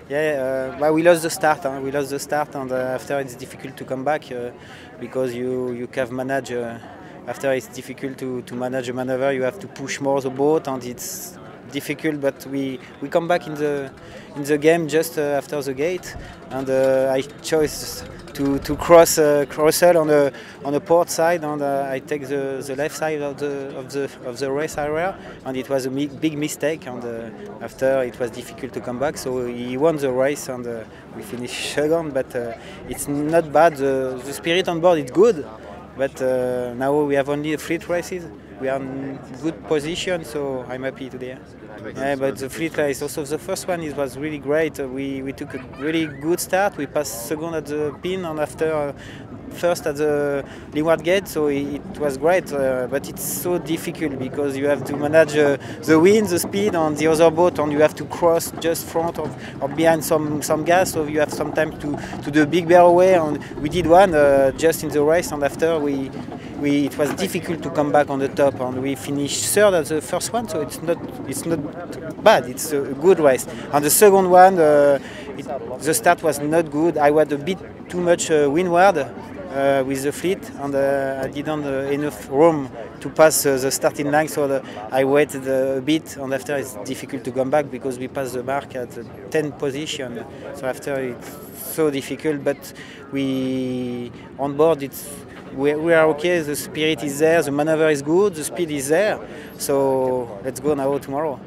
Yeah, but we lost the start. Huh? We lost the start, and after it's difficult to come back because you can manage. After it's difficult to manage a maneuver, you have to push more the boat, and it's difficult. But we come back in the game just after the gate, and I chose to cross Russell on the port side, and I take the left side of the race area, and it was a big mistake, and after it was difficult to come back. So he won the race, and we finished second. But it's not bad. The spirit on board is good, but now we have only fleet races. We are in good position, so I'm happy today. Yeah, but the fleet race, also the first one, it was really great. We took a really good start. We passed second at the pin, and after first at the Leeward gate, so it was great. But it's so difficult because you have to manage the wind, the speed on the other boat, and you have to cross just front or behind some gas. So you have some time to do a big barroway, and we did one just in the race, and after it was difficult to come back on the top, and we finished third at the first one, so it's not bad. It's a good race. And the second one, the start was not good. I had a bit too much windward with the fleet, and I didn't enough room to pass the starting line, so I waited a bit, and after it's difficult to come back because we passed the mark at the 10th position. So after it's so difficult, but we on board we are okay, the spirit is there, the maneuver is good, the speed is there, so let's go now tomorrow.